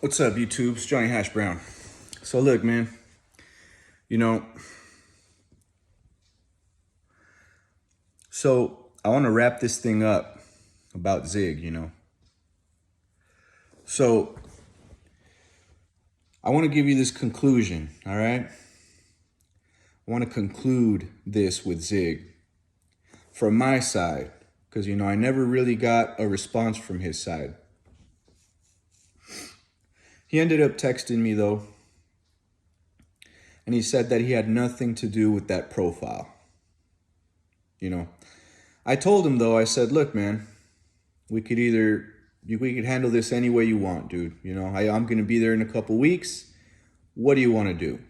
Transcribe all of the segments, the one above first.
What's up, YouTube? It's Johnny Hash Brown. So look, man, you know, so I want to wrap this thing up about Zig. So I want to give you this conclusion, all right? I want to conclude this with Zig from my side, because, I never really got a response from his side. He ended up texting me, though, and he said that he had nothing to do with that profile. I told him, though, I said, look, man, we could handle this any way you want, dude. I'm going to be there in a couple weeks. What do you want to do?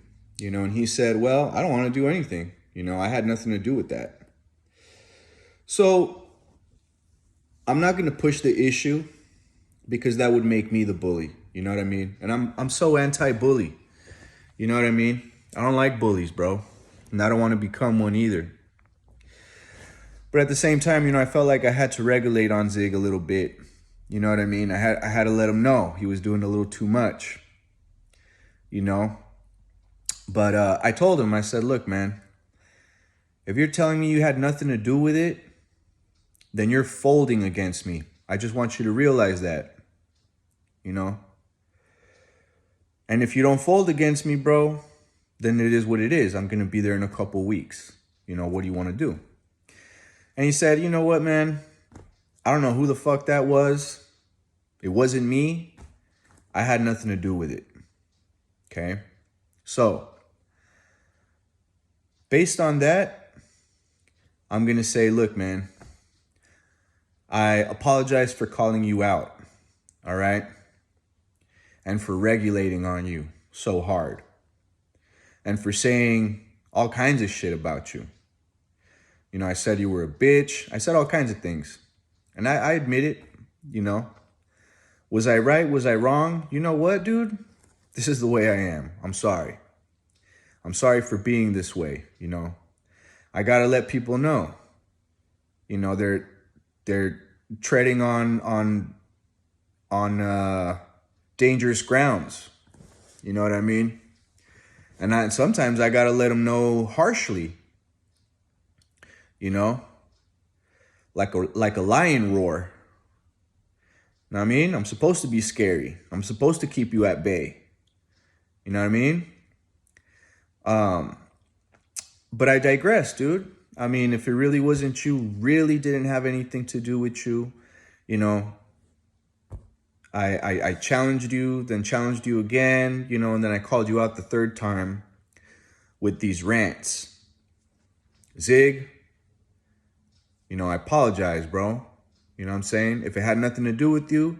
And he said, well, I don't want to do anything. I had nothing to do with that. So I'm not going to push the issue because that would make me the bully. You know what I mean? And I'm so anti-bully. You know what I mean? I don't like bullies, bro. And I don't want to become one either. But at the same time, I felt like I had to regulate on Zig a little bit. You know what I mean? I had to let him know he was doing a little too much. But I told him, I said, look, man, if you're telling me you had nothing to do with it, then you're folding against me. I just want you to realize that, And if you don't fold against me, bro, then it is what it is. I'm going to be there in a couple weeks. What do you want to do? And he said, you know what, man? I don't know who the fuck that was. It wasn't me. I had nothing to do with it. Okay? So, based on that, I'm going to say, look, man, I apologize for calling you out. All right? And for regulating on you so hard. And for saying all kinds of shit about you. I said you were a bitch. I said all kinds of things. And I admit it, Was I right? Was I wrong? You know what, dude? This is the way I am. I'm sorry. I'm sorry for being this way, I got to let people know. They're treading on dangerous grounds. You know what I mean? And sometimes I got to let them know harshly. Like a lion roar. Know what I mean? I'm supposed to be scary. I'm supposed to keep you at bay. You know what I mean? But I digress, dude. I mean, if it really wasn't you, really didn't have anything to do with you, I challenged you, then challenged you again, and then I called you out the third time with these rants. Zig, I apologize, bro. You know what I'm saying? If it had nothing to do with you,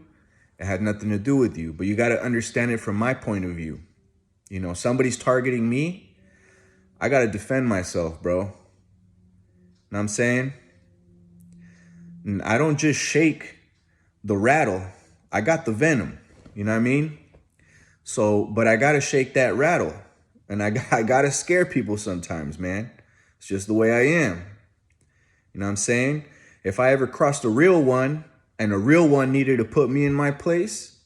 it had nothing to do with you. But you got to understand it from my point of view. Somebody's targeting me. I got to defend myself, bro. Know what I'm saying? And I don't just shake the rattle. I got the venom. You know what I mean? So, but I got to shake that rattle. And I got to scare people sometimes, man. It's just the way I am. You know what I'm saying? If I ever crossed a real one and a real one needed to put me in my place,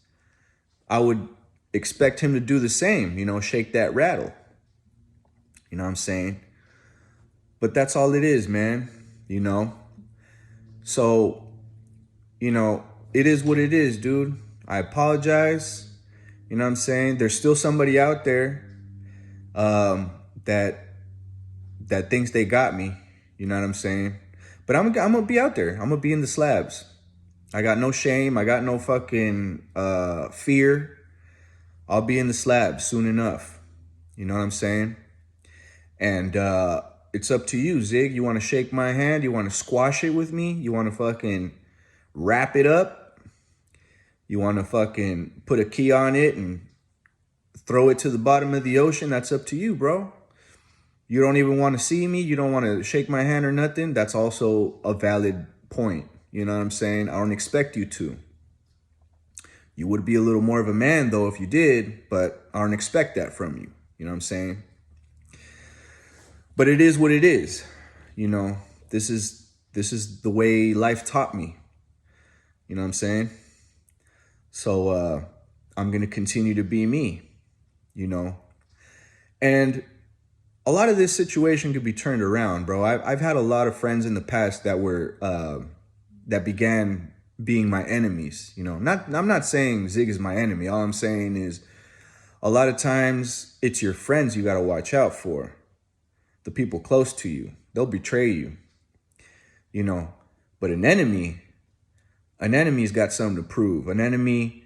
I would expect him to do the same, shake that rattle. You know what I'm saying? But that's all it is, man, So, it is what it is, dude. I apologize. You know what I'm saying? There's still somebody out there that thinks they got me. You know what I'm saying? But I'm gonna be out there. I'm gonna be in the slabs. I got no shame. I got no fucking fear. I'll be in the slabs soon enough. You know what I'm saying? And it's up to you, Zig. You want to shake my hand? You want to squash it with me? You want to fucking wrap it up? You want to fucking put a key on it and throw it to the bottom of the ocean? That's up to you, bro. You don't even want to see me. You don't want to shake my hand or nothing. That's also a valid point. You know what I'm saying? I don't expect you to. You would be a little more of a man, though, if you did, but I don't expect that from you. You know what I'm saying? But it is what it is. This is the way life taught me. You know what I'm saying? So I'm going to continue to be me, you know. And a lot of this situation could be turned around, bro. I've had a lot of friends in the past that were that began being my enemies. You know, I'm not saying Zig is my enemy. All I'm saying is a lot of times it's your friends you got to watch out for. The people close to you, they'll betray you. You know, but an enemy's got something to prove. An enemy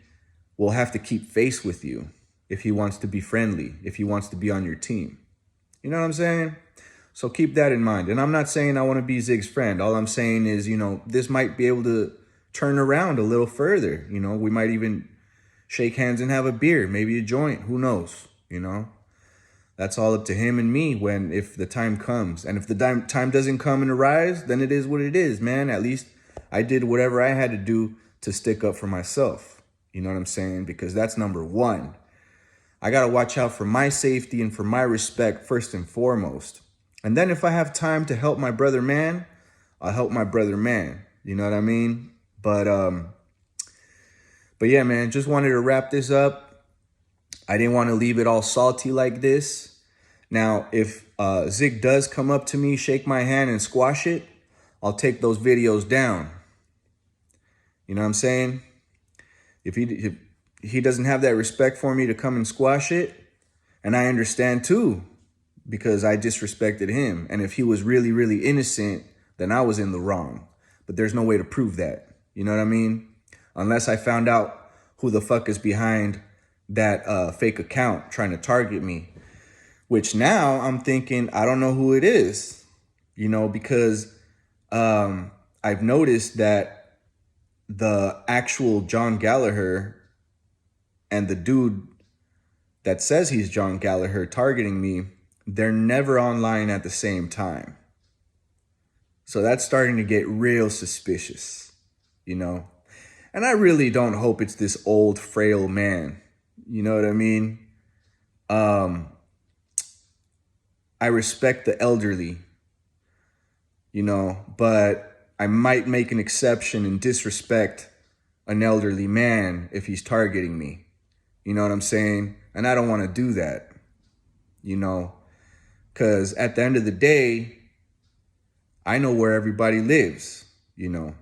will have to keep face with you if he wants to be friendly, if he wants to be on your team. You know what I'm saying? So keep that in mind. And I'm not saying I want to be Zig's friend. All I'm saying is, you know, this might be able to turn around a little further. You know, we might even shake hands and have a beer, maybe a joint. Who knows? You know, that's all up to him and me if the time comes. And if the time doesn't come and arise, then it is what it is, man. At least I did whatever I had to do to stick up for myself. You know what I'm saying? Because that's number one. I got to watch out for my safety and for my respect first and foremost. And then if I have time to help my brother man, I'll help my brother man. You know what I mean? But yeah, man, just wanted to wrap this up. I didn't want to leave it all salty like this. Now, if Zig does come up to me, shake my hand and squash it, I'll take those videos down. You know what I'm saying? If he doesn't have that respect for me to come and squash it, and I understand too, because I disrespected him. And if he was really, really innocent, then I was in the wrong. But there's no way to prove that. You know what I mean? Unless I found out who the fuck is behind that fake account trying to target me. Which now I'm thinking, I don't know who it is. You know, because I've noticed that the actual John Gallagher and the dude that says he's John Gallagher targeting me, they're never online at the same time. So that's starting to get real suspicious, you know? And I really don't hope it's this old, frail man. You know what I mean? I respect the elderly, you know, but I might make an exception and disrespect an elderly man if he's targeting me. You know what I'm saying? And I don't want to do that, you know, because at the end of the day, I know where everybody lives, you know,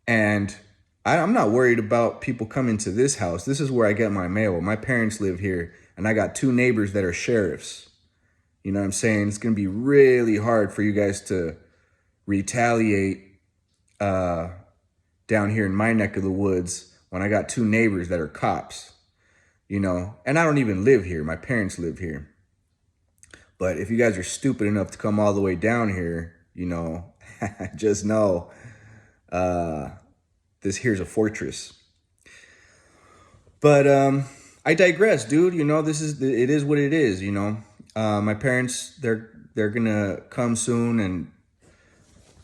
and I'm not worried about people coming to this house. This is where I get my mail. My parents live here, and I got 2 neighbors that are sheriffs. You know what I'm saying? It's going to be really hard for you guys to retaliate down here in my neck of the woods when I got 2 neighbors that are cops, you know, and I don't even live here. My parents live here. But if you guys are stupid enough to come all the way down here, you know, just know this here's a fortress. But I digress, dude. You know, it is what it is, you know. My parents, they're gonna come soon and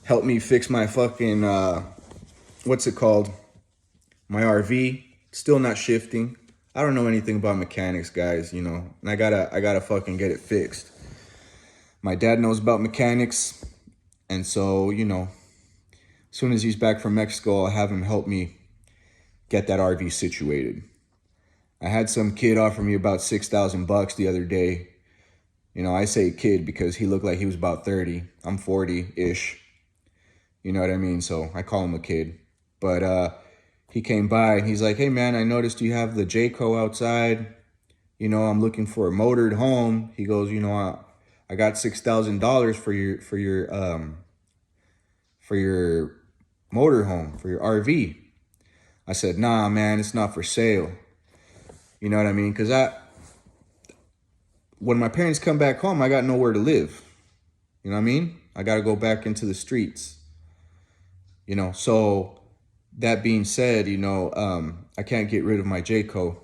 help me fix my fucking what's it called? My RV. Still not shifting. I don't know anything about mechanics, guys, you know. And I gotta fucking get it fixed. My dad knows about mechanics, and so, you know, as soon as he's back from Mexico, I'll have him help me get that RV situated. I had some kid offer me about $6,000 the other day. You know, I say kid because he looked like he was about 30. I'm 40-ish. You know what I mean? So I call him a kid. But he came by and he's like, hey, man, I noticed you have the Jayco outside. You know, I'm looking for a motored home. He goes, you know, I got $6,000 for your motor home, for your RV. I said, nah, man, it's not for sale. You know what I mean? Because when my parents come back home, I got nowhere to live. You know what I mean? I got to go back into the streets. You know, so that being said, you know, I can't get rid of my Jayco.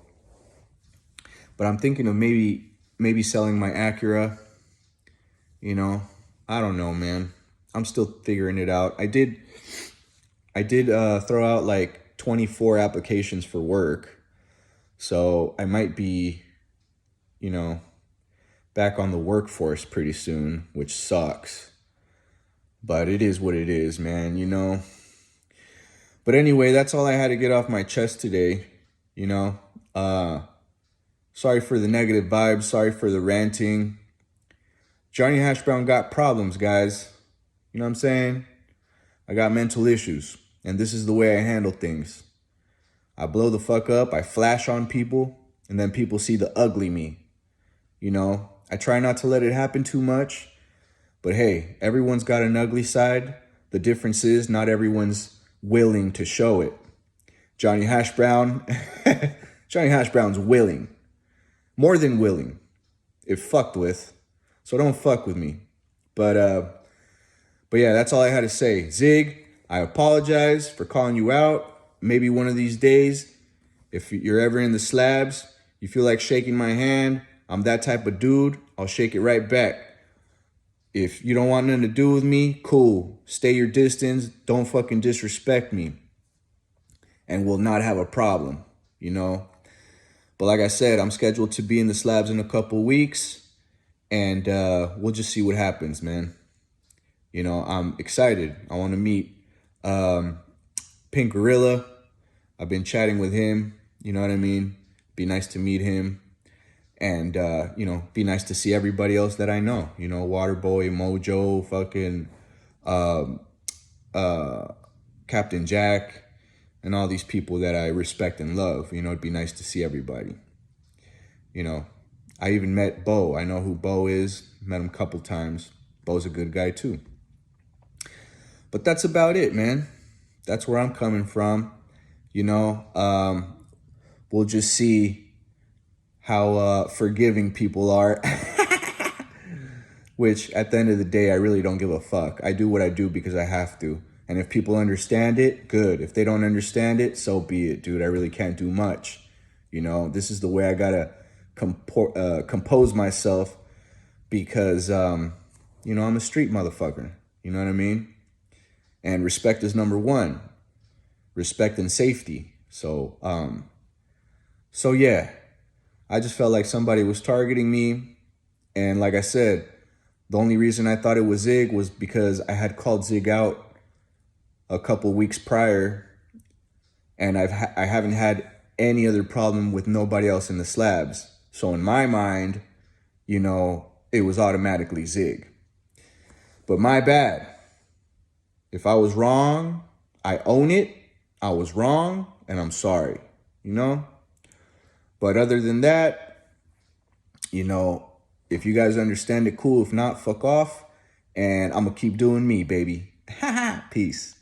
But I'm thinking of maybe selling my Acura. You know, I don't know, man. I'm still figuring it out. I did throw out like 24 applications for work. So I might be, you know, back on the workforce pretty soon, which sucks. But it is what it is, man, you know. But anyway, that's all I had to get off my chest today, you know. Sorry for the negative vibes. Sorry for the ranting. Johnny Hash Brown got problems, guys. You know what I'm saying? I got mental issues, and this is the way I handle things. I blow the fuck up, I flash on people, and then people see the ugly me. You know, I try not to let it happen too much, but hey, everyone's got an ugly side. The difference is not everyone's willing to show it. Johnny Hash Brown, Johnny Hash Brown's willing, more than willing, if fucked with. So don't fuck with me. But yeah, that's all I had to say. Zig, I apologize for calling you out. Maybe one of these days, if you're ever in the slabs, you feel like shaking my hand, I'm that type of dude, I'll shake it right back. If you don't want nothing to do with me, cool. Stay your distance, don't fucking disrespect me. And we'll not have a problem, you know? But like I said, I'm scheduled to be in the slabs in a couple weeks, and we'll just see what happens, man. You know, I'm excited. I want to meet Pink Gorilla. I've been chatting with him, you know what I mean? Be nice to meet him. And, you know, be nice to see everybody else that I know. You know, Waterboy, Mojo, fucking Captain Jack, and all these people that I respect and love. You know, it'd be nice to see everybody. You know, I even met Bo. I know who Bo is. Met him a couple times. Bo's a good guy too. But that's about it, man. That's where I'm coming from. You know, we'll just see how forgiving people are. Which, at the end of the day, I really don't give a fuck. I do what I do because I have to. And if people understand it, good. If they don't understand it, so be it, dude. I really can't do much. You know, this is the way I gotta compose myself because, you know, I'm a street motherfucker. You know what I mean? And respect is number one. Respect and safety. So yeah, I just felt like somebody was targeting me. And like I said, the only reason I thought it was Zig was because I had called Zig out a couple weeks prior, and I haven't had any other problem with nobody else in the slabs. So in my mind, you know, it was automatically Zig. But my bad. If I was wrong, I own it. I was wrong, and I'm sorry, you know? But other than that, you know, if you guys understand it, cool. If not, fuck off. And I'm going to keep doing me, baby. Peace.